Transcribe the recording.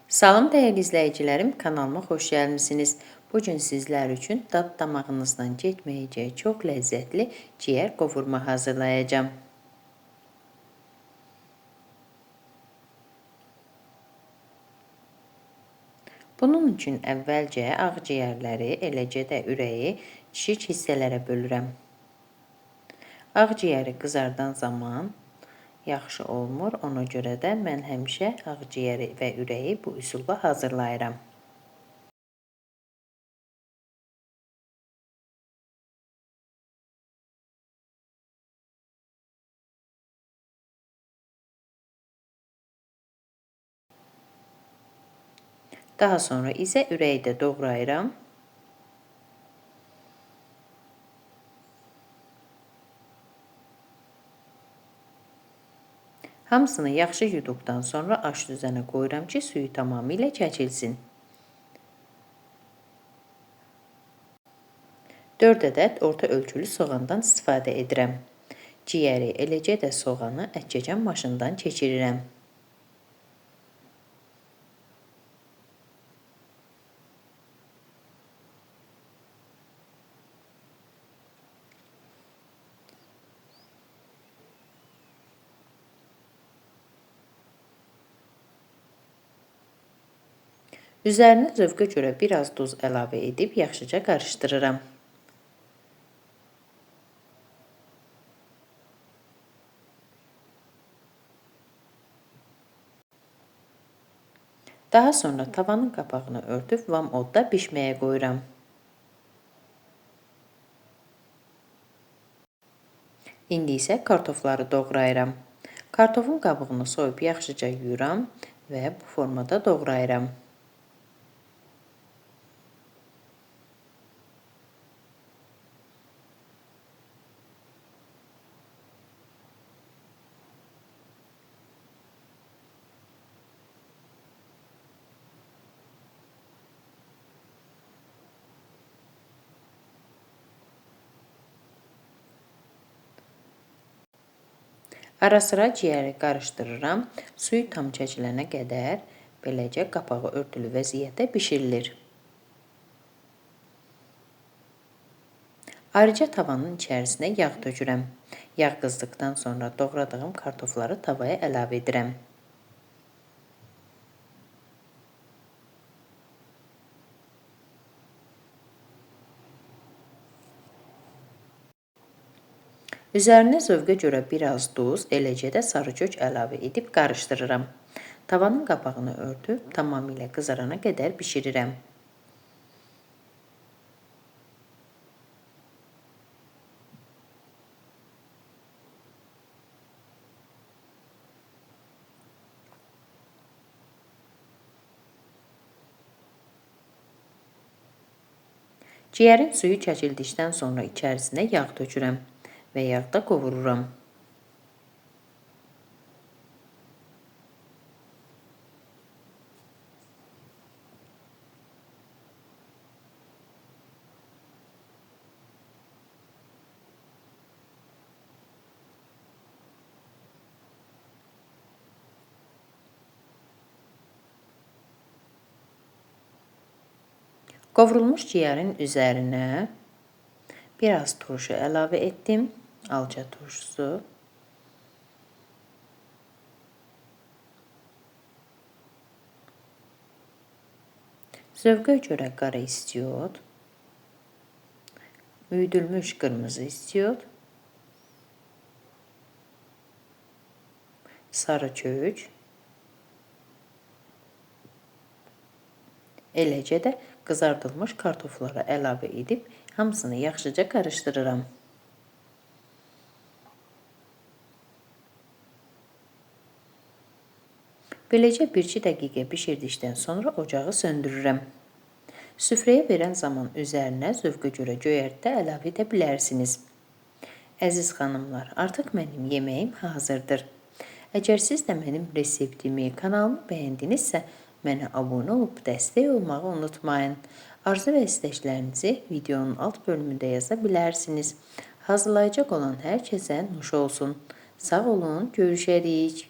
Salam dəyərli izləyicilərim, kanalıma xoş gəlmisiniz. Bugün sizlər üçün dad damağınızdan getməyəcək çox ləzzətli ciyər qovurma hazırlayacağım. Bunun üçün əvvəlcə ağciyərləri, eləcə də ürəyi kiçik hissələrə bölürəm. Ağciyəri qızardan zaman yaxşı olmur, ona görə də mən həmişə ağciyəri və ürəyi bu üsulla hazırlayıram. Daha sonra isə ürəyi də doğrayıram. Hamısını yaxşı yuduqdan sonra aş düzənə qoyuram ki, suyu tamamilə çəkilsin. 4 ədəd orta ölçülü soğandan istifadə edirəm. Ciyəri, eləcə də soğanı ətçəkən maşından keçirirəm. Üzərinə zövqə görə biraz duz əlavə edib yaxşıca qarışdırıram. Daha sonra tavanın qapağını örtüb vam odda bişməyə qoyuram. İndi isə kartofları doğrayıram. Kartofun qabığını soyub yaxşıca yuyuram və bu formada doğrayıram. Ara sıra ciyəri qarışdırıram. Suyu tam çəkilənə qədər beləcə qapağı örtülü vəziyyətdə bişirilir. Ayrıca tavanın içərisinə yağ tökürəm. Yağ qızdıqdan sonra doğradığım kartofları tavaya əlavə edirəm. Üzərinə zövqə görə biraz duz, eləcə də sarı kök əlavə edib qarışdırıram. Tavanın qapağını örtüb tamamilə qızarana qədər bişirirəm. Ciyərin suyu çəkildikdən sonra içərisinə yağ tökürəm və yağda qovururam. Qovrulmuş ciyərin üzərinə biraz turşu əlavə etdim, alça turşusu. Zövqə görə qara istiot, üyüdülmüş qırmızı istiot, sarı kök, eləcə də qızardılmış kartofları əlavə edib hamısını yaxşıca qarışdırıram. Beləcə 1-2 dəqiqə bişirdikdən sonra ocağı söndürürəm. Süfrəyə verən zaman üzərinə zövqə görə göyərti də əlavə edə bilərsiniz. Əziz xanımlar, artıq mənim yeməyim hazırdır. Əgər siz də mənim reseptimi, kanalımı bəyəndinizsə, mənə abunə olub dəstək olmağı unutmayın. Arzu və istəklərinizi videonun alt bölümündə yaza bilərsiniz. Hazırlayacaq olan hər kəsə nuş olsun. Sağ olun, görüşərik.